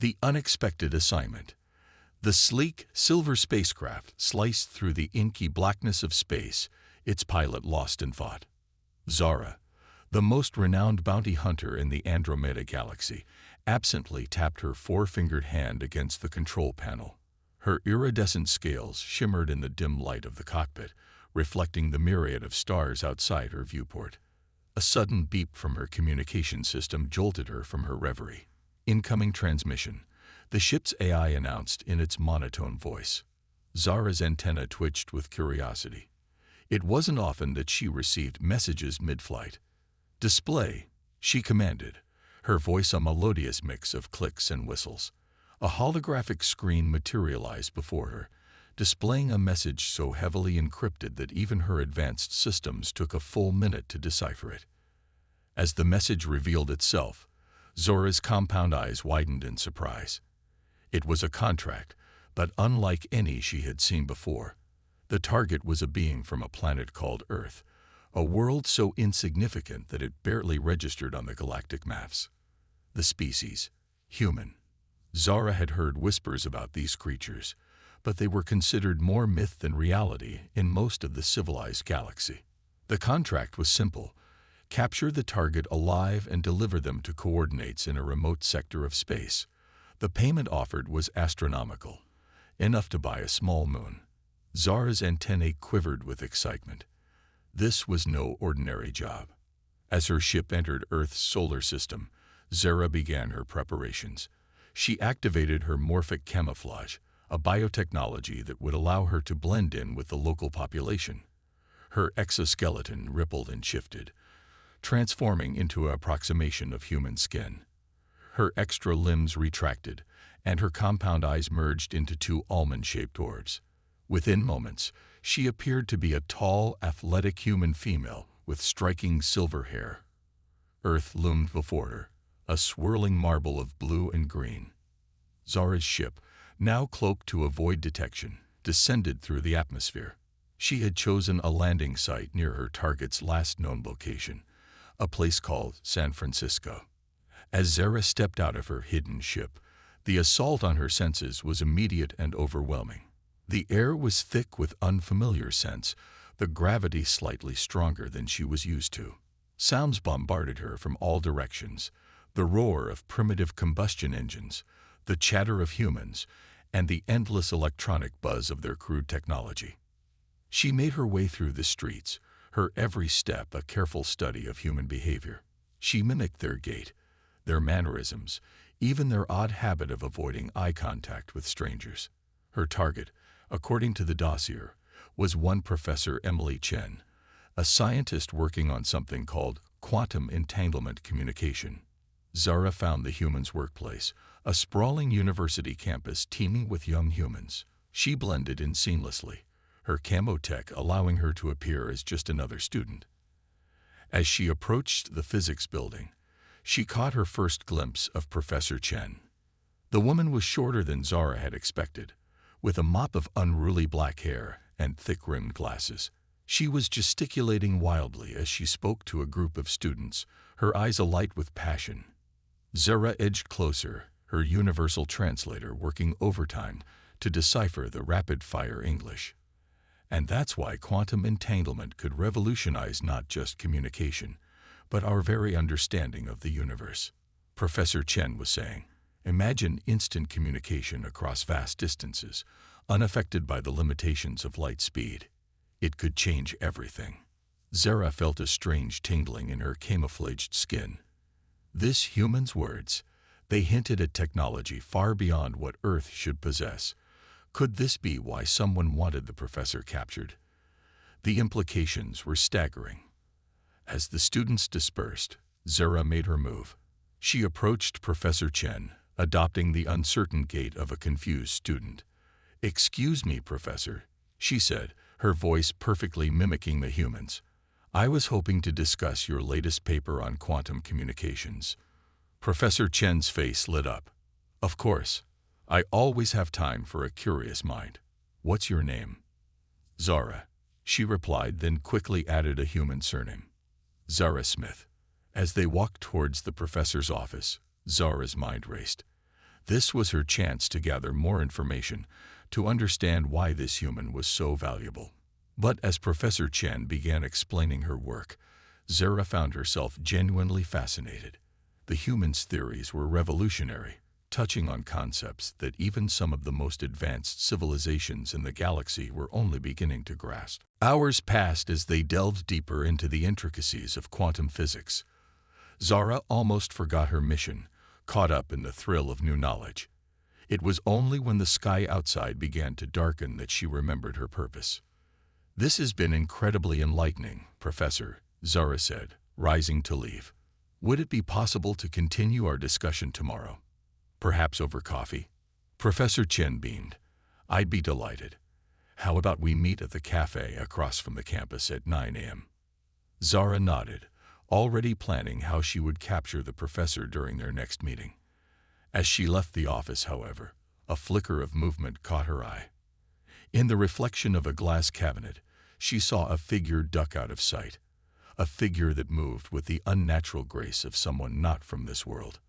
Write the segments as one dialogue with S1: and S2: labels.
S1: The unexpected assignment. The sleek, silver spacecraft sliced through the inky blackness of space, its pilot lost in thought. Zara, the most renowned bounty hunter in the Andromeda galaxy, absently tapped her four-fingered hand against the control panel. Her iridescent scales shimmered in the dim light of the cockpit, reflecting the myriad of stars outside her viewport. A sudden beep from her communication system jolted her from her reverie. Incoming transmission, the ship's AI announced in its monotone voice. Zara's antenna twitched with curiosity. It wasn't often that she received messages mid-flight. "Display," she commanded, her voice a melodious mix of clicks and whistles. A holographic screen materialized before her, displaying a message so heavily encrypted that even her advanced systems took a full minute to decipher it. As the message revealed itself, Zora's compound eyes widened in surprise. It was a contract, but unlike any she had seen before. The target was a being from a planet called Earth, a world so insignificant that it barely registered on the galactic maps. The species, human. Zara had heard whispers about these creatures, but they were considered more myth than reality in most of the civilized galaxy. The contract was simple: capture the target alive and deliver them to coordinates in a remote sector of space. The payment offered was astronomical, enough to buy a small moon. Zara's antennae quivered with excitement. This was no ordinary job. As her ship entered Earth's solar system, Zara began her preparations. She activated her morphic camouflage, a biotechnology that would allow her to blend in with the local population. Her exoskeleton rippled and shifted, transforming into an approximation of human skin. Her extra limbs retracted, and her compound eyes merged into two almond-shaped orbs. Within moments, she appeared to be a tall, athletic human female with striking silver hair. Earth loomed before her, a swirling marble of blue and green. Zara's ship, now cloaked to avoid detection, descended through the atmosphere. She had chosen a landing site near her target's last known location, a place called San Francisco. As Zara stepped out of her hidden ship, the assault on her senses was immediate and overwhelming. The air was thick with unfamiliar scents, the gravity slightly stronger than she was used to. Sounds bombarded her from all directions: the roar of primitive combustion engines, the chatter of humans, and the endless electronic buzz of their crude technology. She made her way through the streets, her every step a careful study of human behavior. She mimicked their gait, their mannerisms, even their odd habit of avoiding eye contact with strangers. Her target, according to the dossier, was one Professor Emily Chen, a scientist working on something called quantum entanglement communication. Zara found the human's workplace, a sprawling university campus teeming with young humans. She blended in seamlessly, her camo tech allowing her to appear as just another student. As she approached the physics building, she caught her first glimpse of Professor Chen. The woman was shorter than Zara had expected, with a mop of unruly black hair and thick-rimmed glasses. She was gesticulating wildly as she spoke to a group of students, her eyes alight with passion. Zara edged closer, her universal translator working overtime to decipher the rapid-fire English. And that's why quantum entanglement could revolutionize not just communication, but our very understanding of the universe. Professor Chen was saying, imagine instant communication across vast distances, unaffected by the limitations of light speed. It could change everything. Zara felt a strange tingling in her camouflaged skin. This human's words, they hinted at technology far beyond what Earth should possess. Could this be why someone wanted the professor captured? The implications were staggering. As the students dispersed, Zara made her move. She approached Professor Chen, adopting the uncertain gait of a confused student. "Excuse me, Professor," she said, her voice perfectly mimicking the human's. "I was hoping to discuss your latest paper on quantum communications." Professor Chen's face lit up. "Of course. I always have time for a curious mind. What's your name?" "Zara," she replied, then quickly added a human surname. "Zara Smith." As they walked towards the professor's office, Zara's mind raced. This was her chance to gather more information, to understand why this human was so valuable. But as Professor Chen began explaining her work, Zara found herself genuinely fascinated. The human's theories were revolutionary, touching on concepts that even some of the most advanced civilizations in the galaxy were only beginning to grasp. Hours passed as they delved deeper into the intricacies of quantum physics. Zara almost forgot her mission, caught up in the thrill of new knowledge. It was only when the sky outside began to darken that she remembered her purpose. "This has been incredibly enlightening, Professor," Zara said, rising to leave. "Would it be possible to continue our discussion tomorrow? Perhaps over coffee?" Professor Chen beamed. "I'd be delighted. How about we meet at the cafe across from the campus at 9 a.m.? Zara nodded, already planning how she would capture the professor during their next meeting. As she left the office, however, a flicker of movement caught her eye. In the reflection of a glass cabinet, she saw a figure duck out of sight, a figure that moved with the unnatural grace of someone not from this world.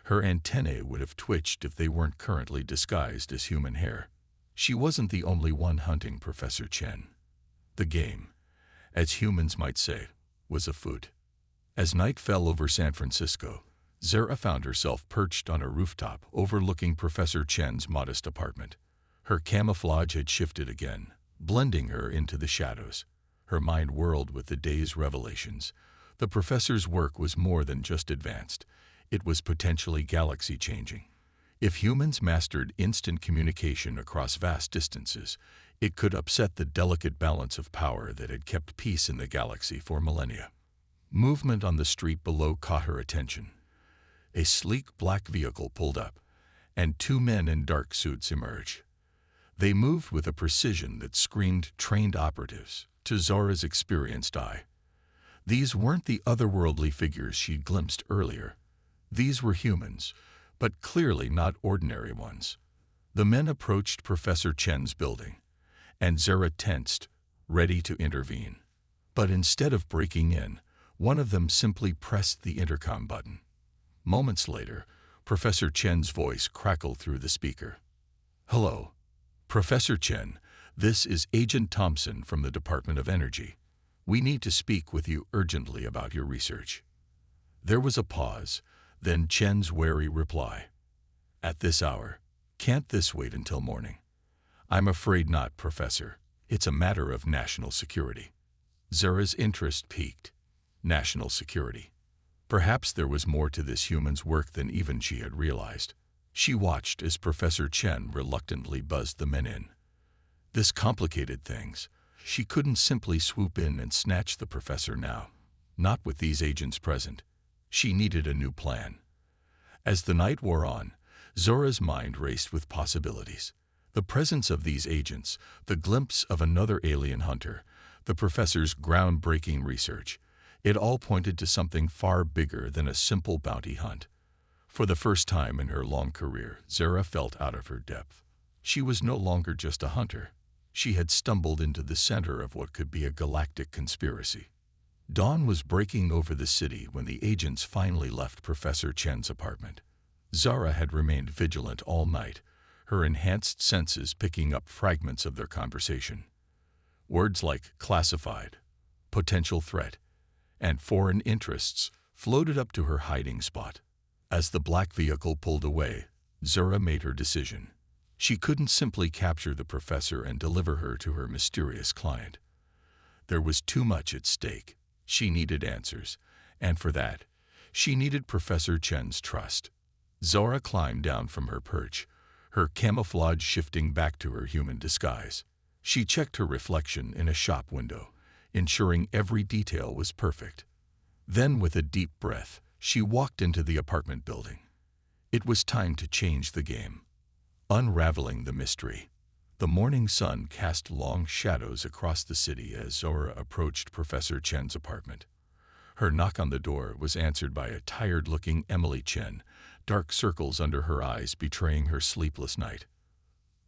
S1: Her antennae would have twitched if they weren't currently disguised as human hair. She wasn't the only one hunting Professor Chen. The game, as humans might say, was afoot. As night fell over San Francisco, Zara found herself perched on a rooftop overlooking Professor Chen's modest apartment. Her camouflage had shifted again, blending her into the shadows. Her mind whirled with the day's revelations. The professor's work was more than just advanced. It was potentially galaxy-changing. If humans mastered instant communication across vast distances, it could upset the delicate balance of power that had kept peace in the galaxy for millennia. Movement on the street below caught her attention. A sleek black vehicle pulled up, and two men in dark suits emerged. They moved with a precision that screamed trained operatives to Zara's experienced eye. These weren't the otherworldly figures she'd glimpsed earlier. These were humans, but clearly not ordinary ones. The men approached Professor Chen's building, and Zara tensed, ready to intervene. But instead of breaking in, one of them simply pressed the intercom button. Moments later, Professor Chen's voice crackled through the speaker. "Hello, Professor Chen, this is Agent Thompson from the Department of Energy. We need to speak with you urgently about your research." There was a pause, then Chen's wary reply. "At this hour, can't this wait until morning?" "I'm afraid not, Professor. It's a matter of national security." Zara's interest peaked. National security. Perhaps there was more to this human's work than even she had realized. She watched as Professor Chen reluctantly buzzed the men in. This complicated things. She couldn't simply swoop in and snatch the professor now. Not with these agents present. She needed a new plan. As the night wore on, Zora's mind raced with possibilities. The presence of these agents, the glimpse of another alien hunter, the professor's groundbreaking research, it all pointed to something far bigger than a simple bounty hunt. For the first time in her long career, Zara felt out of her depth. She was no longer just a hunter. She had stumbled into the center of what could be a galactic conspiracy. Dawn was breaking over the city when the agents finally left Professor Chen's apartment. Zara had remained vigilant all night, her enhanced senses picking up fragments of their conversation. Words like classified, potential threat, and foreign interests floated up to her hiding spot. As the black vehicle pulled away, Zara made her decision. She couldn't simply capture the professor and deliver her to her mysterious client. There was too much at stake. She needed answers, and for that, she needed Professor Chen's trust. Zara climbed down from her perch, her camouflage shifting back to her human disguise. She checked her reflection in a shop window, ensuring every detail was perfect. Then, with a deep breath, she walked into the apartment building. It was time to change the game. Unraveling the mystery. The morning sun cast long shadows across the city as Zora approached Professor Chen's apartment. Her knock on the door was answered by a tired-looking Emily Chen, dark circles under her eyes betraying her sleepless night.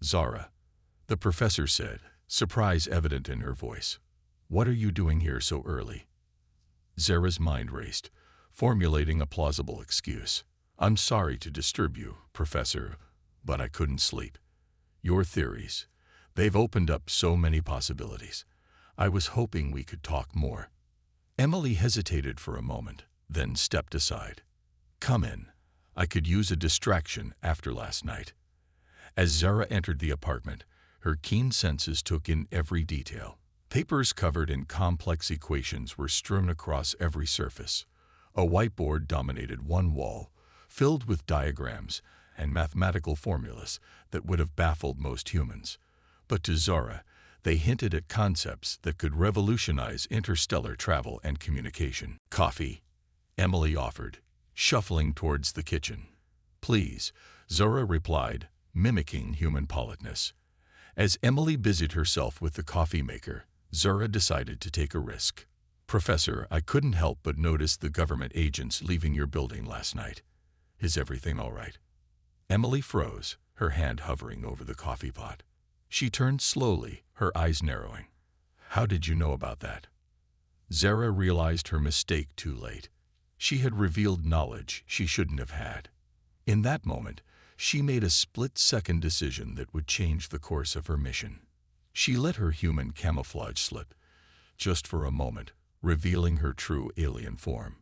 S1: "Zara," the professor said, surprise evident in her voice. "What are you doing here so early?" Zara's mind raced, formulating a plausible excuse. I'm sorry to disturb you, Professor, but I couldn't sleep. Your theories, they've opened up so many possibilities. I was hoping we could talk more. Emily hesitated for a moment, then stepped aside. Come in. I could use a distraction after last night. As Zara entered the apartment, her keen senses took in every detail. Papers covered in complex equations were strewn across every surface. A whiteboard dominated one wall, filled with diagrams and mathematical formulas that would have baffled most humans. But to Zara, they hinted at concepts that could revolutionize interstellar travel and communication. Coffee, Emily offered, shuffling towards the kitchen. Please, Zara replied, mimicking human politeness. As Emily busied herself with the coffee maker, Zara decided to take a risk. Professor, I couldn't help but notice the government agents leaving your building last night. Is everything all right? Emily froze, her hand hovering over the coffee pot. She turned slowly, her eyes narrowing. How did you know about that? Zara realized her mistake too late. She had revealed knowledge she shouldn't have had. In that moment, she made a split-second decision that would change the course of her mission. She let her human camouflage slip, just for a moment, revealing her true alien form.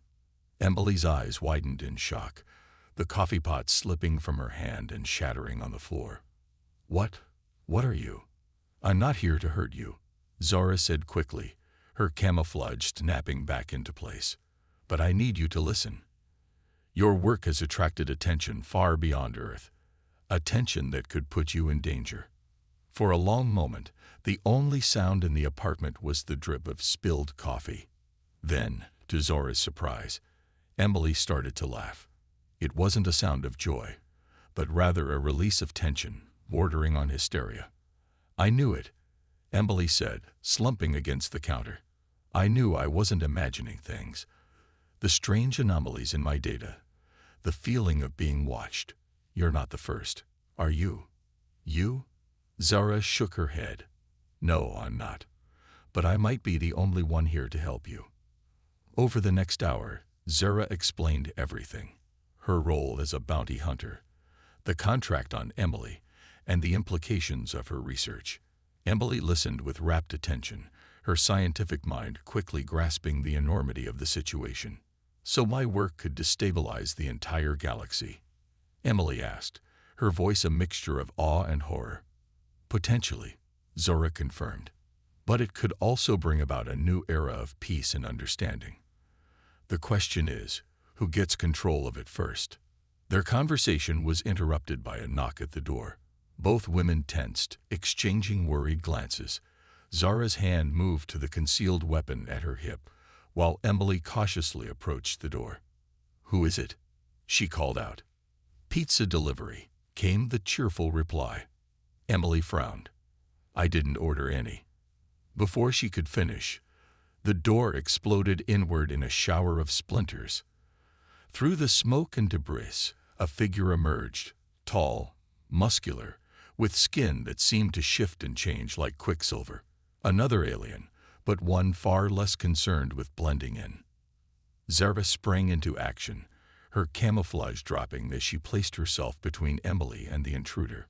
S1: Emily's eyes widened in shock, the coffee pot slipping from her hand and shattering on the floor. What are you? I'm not here to hurt you, Zara said quickly, her camouflage snapping back into place. But I need you to listen. Your work has attracted attention far beyond Earth, attention that could put you in danger. For a long moment, the only sound in the apartment was the drip of spilled coffee. Then, to Zora's surprise, Emily started to laugh. It wasn't a sound of joy, but rather a release of tension, bordering on hysteria. I knew it, Emily said, slumping against the counter. I knew I wasn't imagining things. The strange anomalies in my data, the feeling of being watched. You're not the first, are you? You? Zara shook her head. No, I'm not. But I might be the only one here to help you. Over the next hour, Zara explained everything. Her role as a bounty hunter, the contract on Emily, and the implications of her research. Emily listened with rapt attention, her scientific mind quickly grasping the enormity of the situation. So my work could destabilize the entire galaxy? Emily asked, her voice a mixture of awe and horror. Potentially, Zora confirmed. But it could also bring about a new era of peace and understanding. The question is, who gets control of it first? Their conversation was interrupted by a knock at the door. Both women tensed, exchanging worried glances. Zara's hand moved to the concealed weapon at her hip, while Emily cautiously approached the door. Who is it? She called out. Pizza delivery, came the cheerful reply. Emily frowned. I didn't order any. Before she could finish, the door exploded inward in a shower of splinters. Through the smoke and debris, a figure emerged, tall, muscular, with skin that seemed to shift and change like quicksilver. Another alien, but one far less concerned with blending in. Zara sprang into action, her camouflage dropping as she placed herself between Emily and the intruder.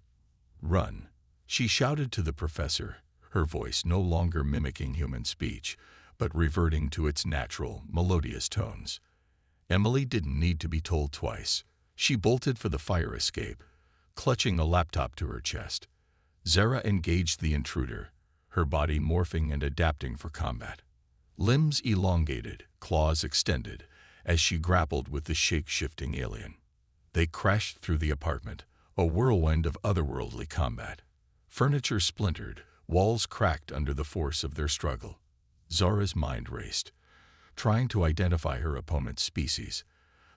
S1: Run, she shouted to the professor, her voice no longer mimicking human speech, but reverting to its natural, melodious tones. Emily didn't need to be told twice. She bolted for the fire escape, clutching a laptop to her chest. Zara engaged the intruder, her body morphing and adapting for combat. Limbs elongated, claws extended, as she grappled with the shape-shifting alien. They crashed through the apartment, a whirlwind of otherworldly combat. Furniture splintered, walls cracked under the force of their struggle. Zara's mind raced, trying to identify her opponent's species.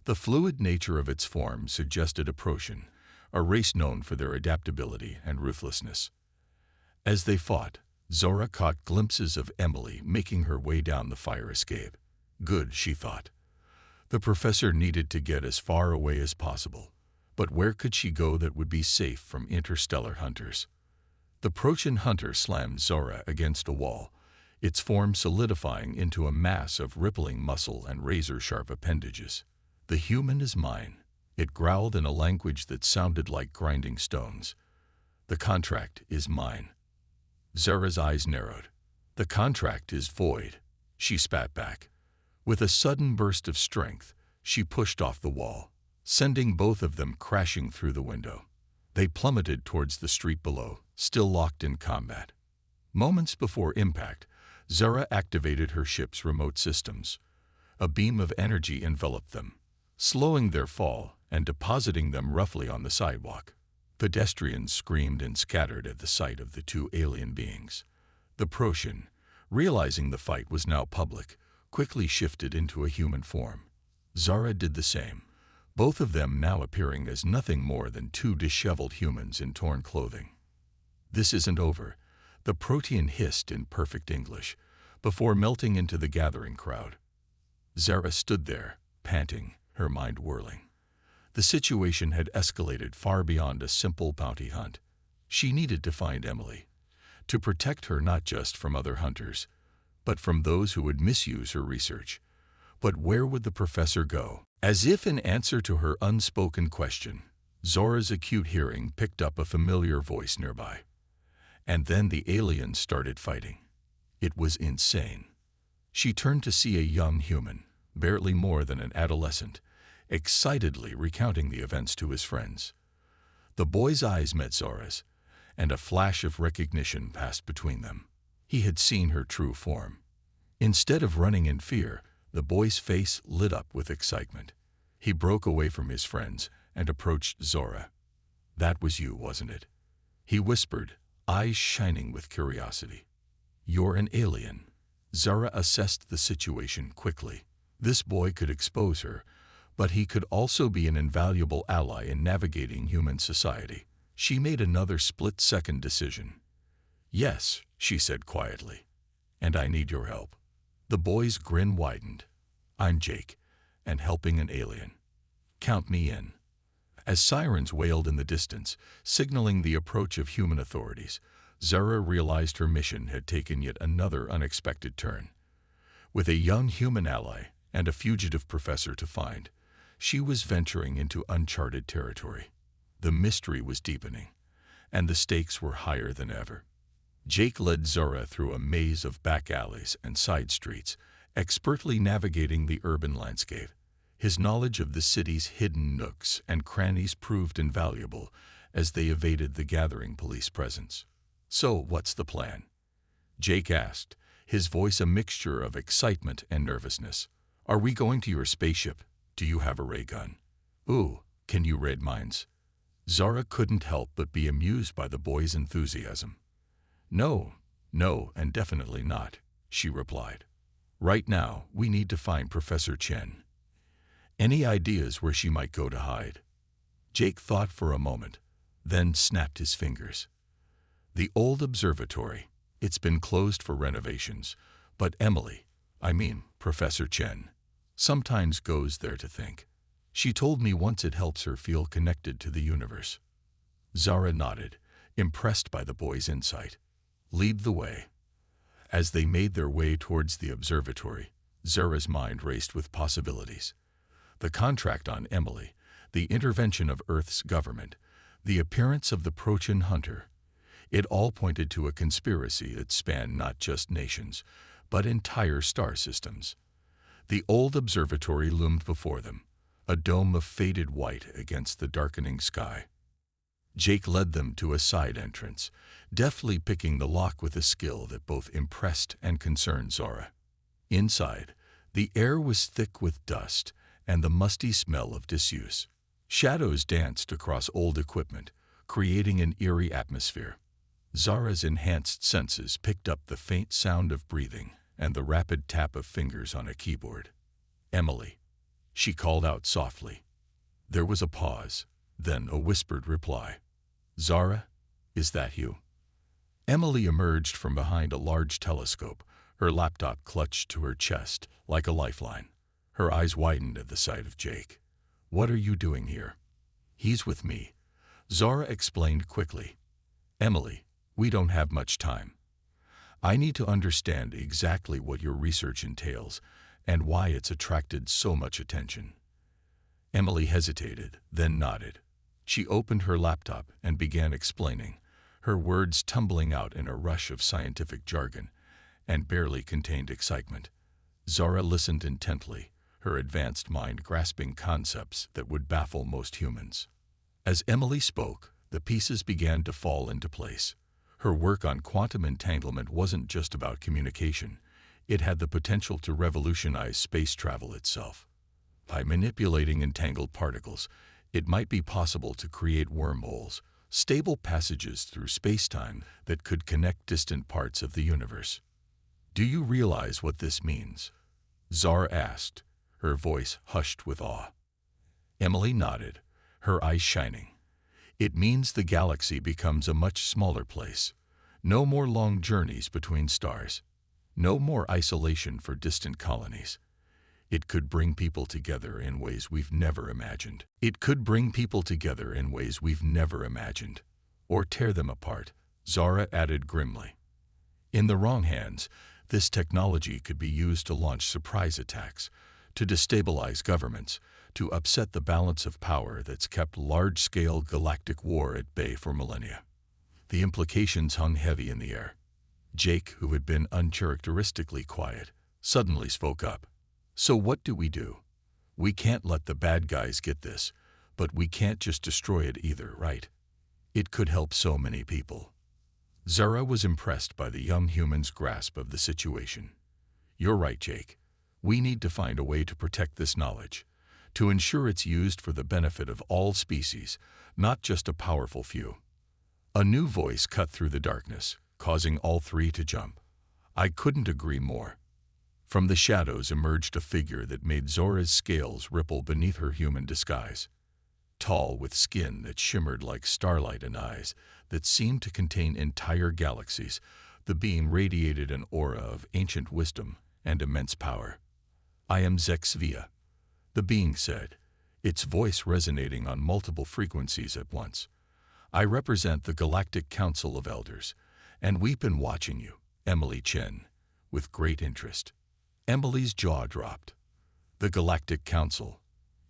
S1: The fluid nature of its form suggested a Protean, a race known for their adaptability and ruthlessness. As they fought, Zora caught glimpses of Emily making her way down the fire escape. Good, she thought. The professor needed to get as far away as possible. But where could she go that would be safe from interstellar hunters? The Protean hunter slammed Zora against a wall, its form solidifying into a mass of rippling muscle and razor-sharp appendages. The human is mine, It growled in a language that sounded like grinding stones. "The contract is mine." Zara's eyes narrowed. "The contract is void," she spat back. With a sudden burst of strength, she pushed off the wall, sending both of them crashing through the window. They plummeted towards the street below, still locked in combat. Moments before impact, Zara activated her ship's remote systems. A beam of energy enveloped them, slowing their fall and depositing them roughly on the sidewalk. Pedestrians screamed and scattered at the sight of the two alien beings. The Protean, realizing the fight was now public, quickly shifted into a human form. Zara did the same, both of them now appearing as nothing more than two disheveled humans in torn clothing. "This isn't over," the Protean hissed in perfect English, before melting into the gathering crowd. Zara stood there, panting, her mind whirling. The situation had escalated far beyond a simple bounty hunt. She needed to find Emily, to protect her not just from other hunters, but from those who would misuse her research. But where would the professor go? As if in answer to her unspoken question, Zora's acute hearing picked up a familiar voice nearby. And then the aliens started fighting. It was insane. She turned to see a young human, barely more than an adolescent, excitedly recounting the events to his friends. The boy's eyes met Zora's, and a flash of recognition passed between them. He had seen her true form. Instead of running in fear, the boy's face lit up with excitement. He broke away from his friends and approached Zora. "That was you, wasn't it?" he whispered, eyes shining with curiosity. "You're an alien." Zara assessed the situation quickly. This boy could expose her, but he could also be an invaluable ally in navigating human society. She made another split-second decision. "Yes," she said quietly, "and I need your help." The boy's grin widened. "I'm Jake, and helping an alien. Count me in." As sirens wailed in the distance, signaling the approach of human authorities, Zara realized her mission had taken yet another unexpected turn. With a young human ally and a fugitive professor to find, she was venturing into uncharted territory. The mystery was deepening, and the stakes were higher than ever. Jake led Zara through a maze of back alleys and side streets, expertly navigating the urban landscape. His knowledge of the city's hidden nooks and crannies proved invaluable as they evaded the gathering police presence. "So, what's the plan?" Jake asked, his voice a mixture of excitement and nervousness. "Are we going to your spaceship? Do you have a ray gun? Ooh, can you read minds?" Zara couldn't help but be amused by the boy's enthusiasm. No, and definitely not," she replied. "Right now, we need to find Professor Chen. Any ideas where she might go to hide?" Jake thought for a moment, then snapped his fingers. "The old observatory. It's been closed for renovations, but Professor Chen, sometimes goes there to think. She told me once it helps her feel connected to the universe." Zara nodded, impressed by the boy's insight. "Lead the way." As they made their way towards the observatory, Zara's mind raced with possibilities. The contract on Emily, the intervention of Earth's government, the appearance of the Protean hunter. It all pointed to a conspiracy that spanned not just nations, but entire star systems. The old observatory loomed before them, a dome of faded white against the darkening sky. Jake led them to a side entrance, deftly picking the lock with a skill that both impressed and concerned Zara. Inside, the air was thick with dust and the musty smell of disuse. Shadows danced across old equipment, creating an eerie atmosphere. Zara's enhanced senses picked up the faint sound of breathing and the rapid tap of fingers on a keyboard. "Emily," she called out softly. There was a pause, then a whispered reply. "Zara, is that you?" Emily emerged from behind a large telescope, her laptop clutched to her chest like a lifeline. Her eyes widened at the sight of Jake. "What are you doing here?" "He's with me," Zara explained quickly. "Emily, we don't have much time. I need to understand exactly what your research entails and why it's attracted so much attention." Emily hesitated, then nodded. She opened her laptop and began explaining, her words tumbling out in a rush of scientific jargon and barely contained excitement. Zara listened intently, her advanced mind grasping concepts that would baffle most humans. As Emily spoke, the pieces began to fall into place. Her work on quantum entanglement wasn't just about communication. It had the potential to revolutionize space travel itself. By manipulating entangled particles, it might be possible to create wormholes, stable passages through space-time that could connect distant parts of the universe. "Do you realize what this means?" Zara asked, her voice hushed with awe. Emily nodded, her eyes shining. "It means the galaxy becomes a much smaller place. No more long journeys between stars. No more isolation for distant colonies. It could bring people together in ways we've never imagined. Or tear them apart," Zara added grimly. In the wrong hands, this technology could be used to launch surprise attacks, to destabilize governments, to upset the balance of power that's kept large-scale galactic war at bay for millennia. The implications hung heavy in the air. Jake, who had been uncharacteristically quiet, suddenly spoke up. "So what do? We can't let the bad guys get this, but we can't just destroy it either, right? It could help so many people." Zara was impressed by the young human's grasp of the situation. "You're right, Jake. We need to find a way to protect this knowledge, to ensure it's used for the benefit of all species, not just a powerful few." A new voice cut through the darkness, causing all three to jump. "I couldn't agree more." From the shadows emerged a figure that made Zora's scales ripple beneath her human disguise. Tall, with skin that shimmered like starlight and eyes that seemed to contain entire galaxies, the being radiated an aura of ancient wisdom and immense power. "I am HFY," the being said, its voice resonating on multiple frequencies at once. "I represent the Galactic Council of Elders, and we've been watching you, Emily Chen, with great interest." Emily's jaw dropped. "The Galactic Council?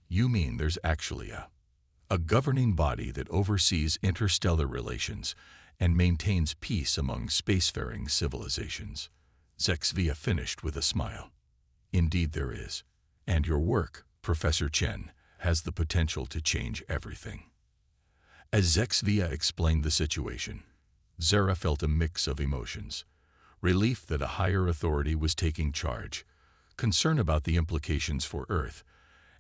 S1: You mean there's actually a governing body that oversees interstellar relations and maintains peace among spacefaring civilizations?" HFY finished with a smile. "Indeed there is. And your work, Professor Chen, has the potential to change everything." As HFY explained the situation, Zara felt a mix of emotions. Relief that a higher authority was taking charge, concern about the implications for Earth,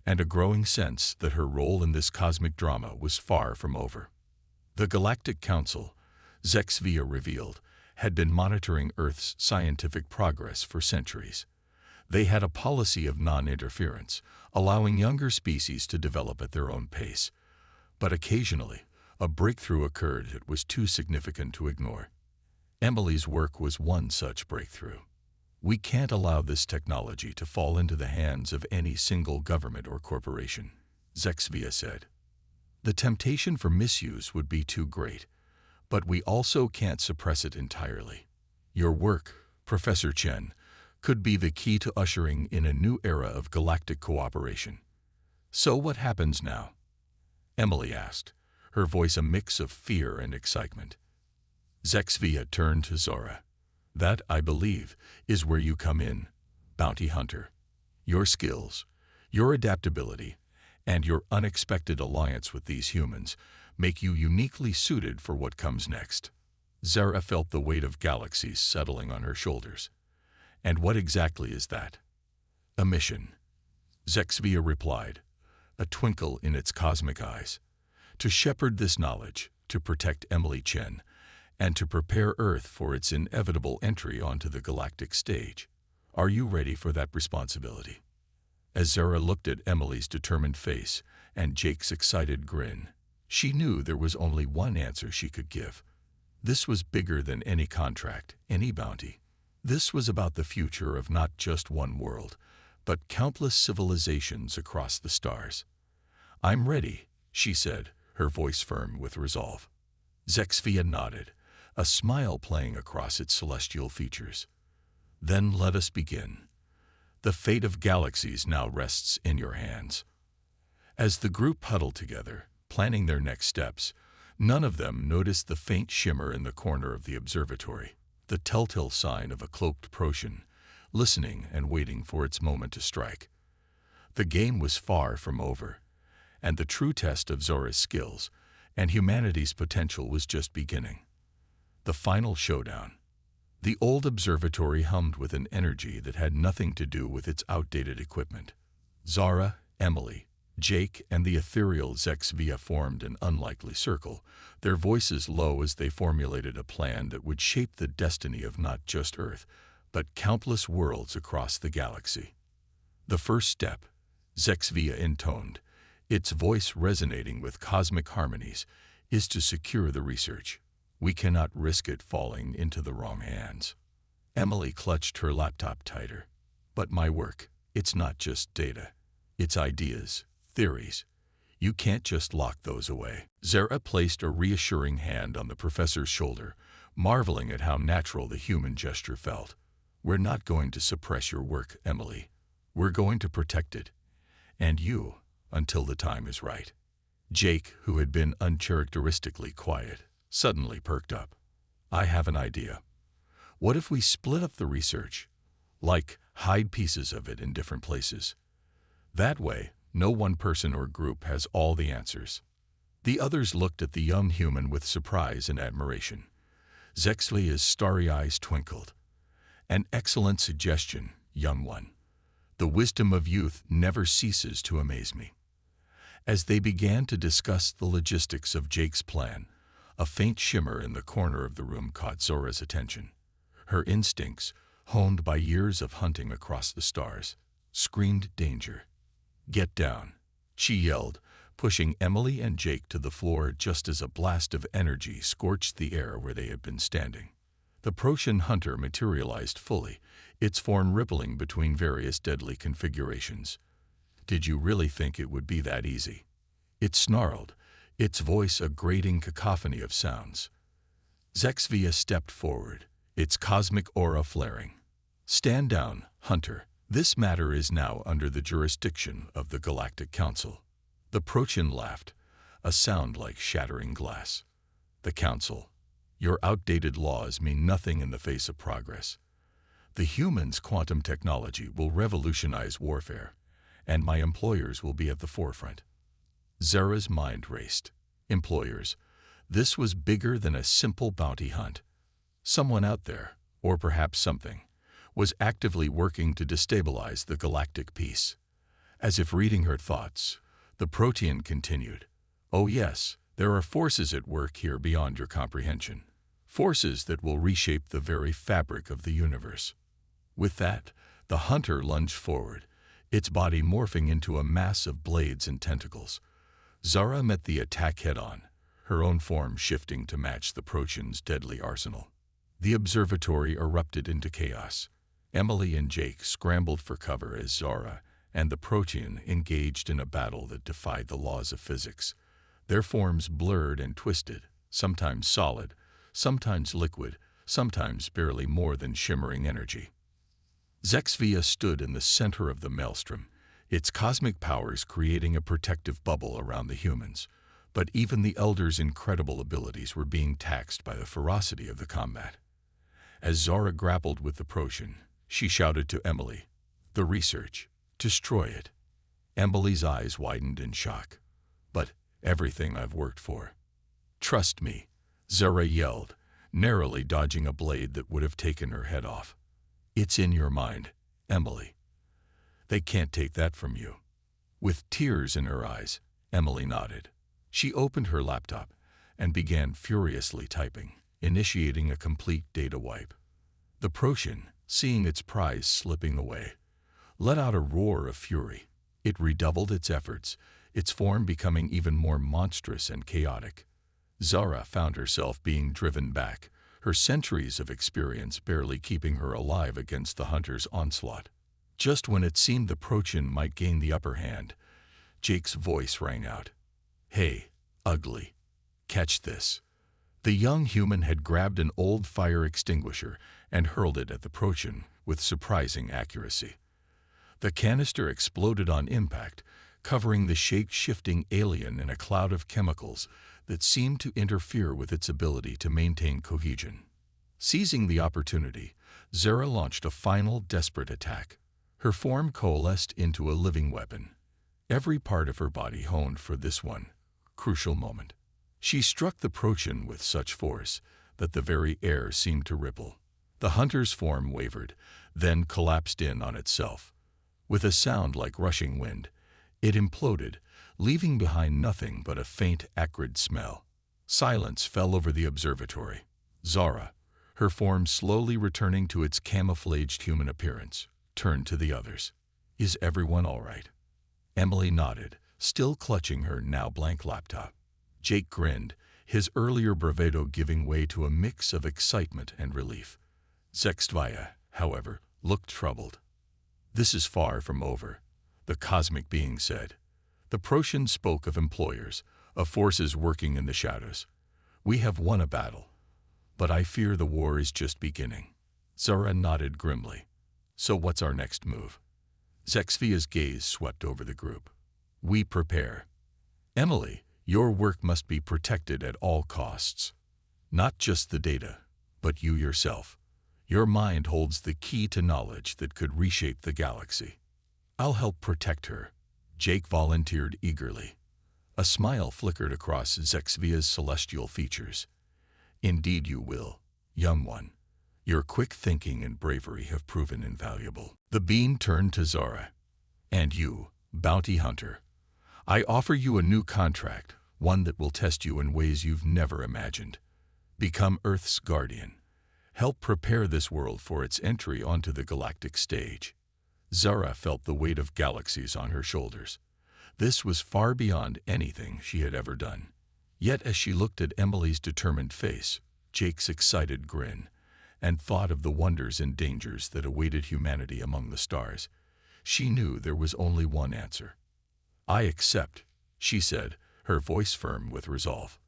S1: and a growing sense that her role in this cosmic drama was far from over. The Galactic Council, HFY revealed, had been monitoring Earth's scientific progress for centuries. They had a policy of non-interference, allowing younger species to develop at their own pace. But occasionally, a breakthrough occurred that was too significant to ignore. Emily's work was one such breakthrough. "We can't allow this technology to fall into the hands of any single government or corporation," HFY said. "The temptation for misuse would be too great, but we also can't suppress it entirely. Your work, Professor Chen, could be the key to ushering in a new era of galactic cooperation." "So what happens now?" Emily asked, her voice a mix of fear and excitement. HFY turned to Zora. "That, I believe, is where you come in, bounty hunter. Your skills, your adaptability, and your unexpected alliance with these humans make you uniquely suited for what comes next." Zara felt the weight of galaxies settling on her shoulders. "And what exactly is that?" "A mission," HFY replied, a twinkle in its cosmic eyes. "To shepherd this knowledge, to protect Emily Chen, and to prepare Earth for its inevitable entry onto the galactic stage. Are you ready for that responsibility?" As Zara looked at Emily's determined face and Jake's excited grin, she knew there was only one answer she could give. This was bigger than any contract, any bounty. This was about the future of not just one world, but countless civilizations across the stars. "I'm ready," she said, her voice firm with resolve. HFY nodded, a smile playing across its celestial features. "Then let us begin. The fate of galaxies now rests in your hands." As the group huddled together, planning their next steps, none of them noticed the faint shimmer in the corner of the observatory, the telltale sign of a cloaked Protean, listening and waiting for its moment to strike. The game was far from over, and the true test of Zora's skills and humanity's potential was just beginning. The final showdown. The old observatory hummed with an energy that had nothing to do with its outdated equipment. Zora, Emily, Jake, and the ethereal HFY formed an unlikely circle, their voices low as they formulated a plan that would shape the destiny of not just Earth, but countless worlds across the galaxy. The first step, HFY intoned, its voice resonating with cosmic harmonies, is to secure the research. We cannot risk it falling into the wrong hands. Emily clutched her laptop tighter. But my work, it's not just data. It's ideas, theories. You can't just lock those away. Zara placed a reassuring hand on the professor's shoulder, marveling at how natural the human gesture felt. We're not going to suppress your work, Emily. We're going to protect it. And you, until the time is right. Jake, who had been uncharacteristically quiet, suddenly perked up. I have an idea. What if we split up the research? Like, hide pieces of it in different places. That way, no one person or group has all the answers. The others looked at the young human with surprise and admiration. HFY's starry eyes twinkled. An excellent suggestion, young one. The wisdom of youth never ceases to amaze me. As they began to discuss the logistics of Jake's plan, a faint shimmer in the corner of the room caught Zora's attention. Her instincts, honed by years of hunting across the stars, screamed danger. Get down, she yelled, pushing Emily and Jake to the floor just as a blast of energy scorched the air where they had been standing. The Protean hunter materialized fully, its form rippling between various deadly configurations. Did you really think it would be that easy? It snarled, its voice a grating cacophony of sounds. HFY stepped forward, its cosmic aura flaring. Stand down, Hunter. This matter is now under the jurisdiction of the Galactic Council. The Protean laughed, a sound like shattering glass. The Council. Your outdated laws mean nothing in the face of progress. The humans' quantum technology will revolutionize warfare, and my employers will be at the forefront. Zara's mind raced. Employers. This was bigger than a simple bounty hunt. Someone out there, or perhaps something, was actively working to destabilize the galactic peace. As if reading her thoughts, the Protean continued. Oh yes, there are forces at work here beyond your comprehension. Forces that will reshape the very fabric of the universe. With that, the hunter lunged forward, its body morphing into a mass of blades and tentacles. Zara met the attack head-on, her own form shifting to match the Protean's deadly arsenal. The observatory erupted into chaos. Emily and Jake scrambled for cover as Zara and the Protean engaged in a battle that defied the laws of physics. Their forms blurred and twisted, sometimes solid, sometimes liquid, sometimes barely more than shimmering energy. HFY stood in the center of the maelstrom, its cosmic powers creating a protective bubble around the humans. But even the Elder's incredible abilities were being taxed by the ferocity of the combat. As Zara grappled with the Protean, she shouted to Emily, "The research. Destroy it." Emily's eyes widened in shock. "But everything I've worked for." "Trust me," Zara yelled, narrowly dodging a blade that would have taken her head off. "It's in your mind, Emily. They can't take that from you." With tears in her eyes, Emily nodded. She opened her laptop and began furiously typing, initiating a complete data wipe. The Protean, seeing its prize slipping away, let out a roar of fury. It redoubled its efforts, its form becoming even more monstrous and chaotic. Zara found herself being driven back, her centuries of experience barely keeping her alive against the hunter's onslaught. Just when it seemed the Protean might gain the upper hand, Jake's voice rang out. "Hey, ugly. Catch this." The young human had grabbed an old fire extinguisher and hurled it at the Protean with surprising accuracy. The canister exploded on impact, covering the shape-shifting alien in a cloud of chemicals that seemed to interfere with its ability to maintain cohesion. Seizing the opportunity, Zara launched a final desperate attack. Her form coalesced into a living weapon. Every part of her body honed for this one crucial moment. She struck the Procyon with such force that the very air seemed to ripple. The hunter's form wavered, then collapsed in on itself. With a sound like rushing wind, it imploded, leaving behind nothing but a faint, acrid smell. Silence fell over the observatory. Zara, her form slowly returning to its camouflaged human appearance, turned to the others. "Is everyone all right?" Emily nodded, still clutching her now blank laptop. Jake grinned, his earlier bravado giving way to a mix of excitement and relief. HFY, however, looked troubled. "This is far from over," the cosmic being said. The Procyon spoke of employers, of forces working in the shadows. "We have won a battle, but I fear the war is just beginning." Zara nodded grimly. "So what's our next move?" HFY's gaze swept over the group. "We prepare. Emily, your work must be protected at all costs. Not just the data, but you yourself. Your mind holds the key to knowledge that could reshape the galaxy." "I'll help protect her," Jake volunteered eagerly. A smile flickered across HFY's celestial features. "Indeed you will, young one. Your quick thinking and bravery have proven invaluable." The being turned to Zara. "And you, bounty hunter, I offer you a new contract, one that will test you in ways you've never imagined. Become Earth's guardian. Help prepare this world for its entry onto the galactic stage." Zara felt the weight of galaxies on her shoulders. This was far beyond anything she had ever done. Yet as she looked at Emily's determined face, Jake's excited grin, and thought of the wonders and dangers that awaited humanity among the stars, she knew there was only one answer. "I accept," she said, her voice firm with resolve.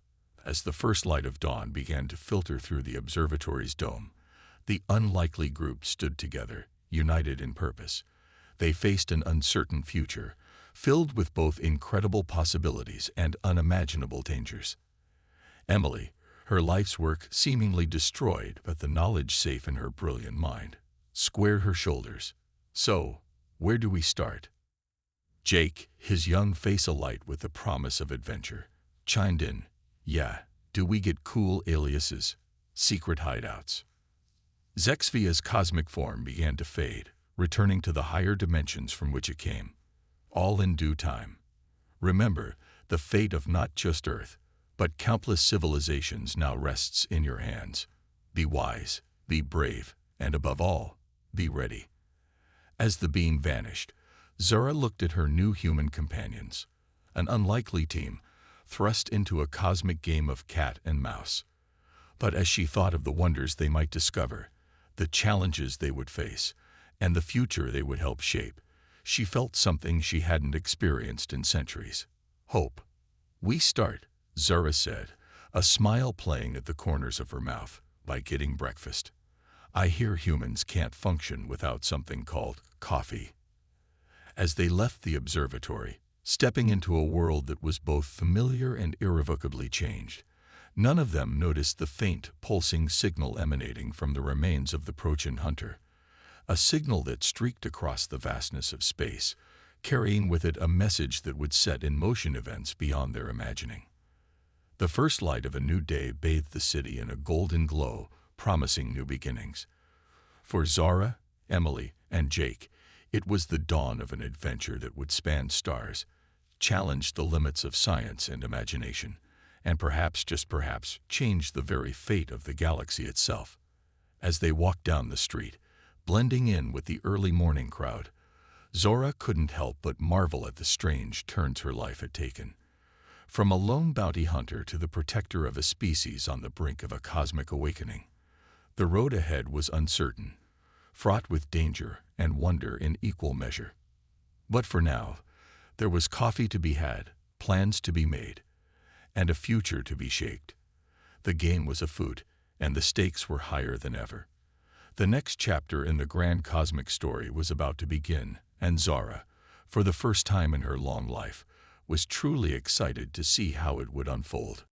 S1: As the first light of dawn began to filter through the observatory's dome, the unlikely group stood together, united in purpose. They faced an uncertain future, filled with both incredible possibilities and unimaginable dangers. Emily, her life's work seemingly destroyed but the knowledge safe in her brilliant mind, squared her shoulders. "So, where do we start?" Jake, his young face alight with the promise of adventure, chimed in. "Yeah, do we get cool aliases? Secret hideouts?" HFY's cosmic form began to fade, returning to the higher dimensions from which it came. "All in due time. Remember, the fate of not just Earth, but countless civilizations now rests in your hands. Be wise, be brave, and above all, be ready." As the beam vanished, Zara looked at her new human companions, an unlikely team, thrust into a cosmic game of cat and mouse. But as she thought of the wonders they might discover, the challenges they would face, and the future they would help shape, she felt something she hadn't experienced in centuries. Hope. "We start," Zara said, a smile playing at the corners of her mouth, "by getting breakfast. I hear humans can't function without something called coffee." As they left the observatory, stepping into a world that was both familiar and irrevocably changed, none of them noticed the faint, pulsing signal emanating from the remains of the Procyon hunter, a signal that streaked across the vastness of space, carrying with it a message that would set in motion events beyond their imagining. The first light of a new day bathed the city in a golden glow, promising new beginnings. For Zara, Emily, and Jake, it was the dawn of an adventure that would span stars, challenge the limits of science and imagination, and perhaps, just perhaps, change the very fate of the galaxy itself. As they walked down the street, blending in with the early morning crowd, Zora couldn't help but marvel at the strange turns her life had taken. From a lone bounty hunter to the protector of a species on the brink of a cosmic awakening, the road ahead was uncertain, fraught with danger and wonder in equal measure. But for now, there was coffee to be had, plans to be made, and a future to be shaped. The game was afoot, and the stakes were higher than ever. The next chapter in the grand cosmic story was about to begin, and Zara, for the first time in her long life, was truly excited to see how it would unfold.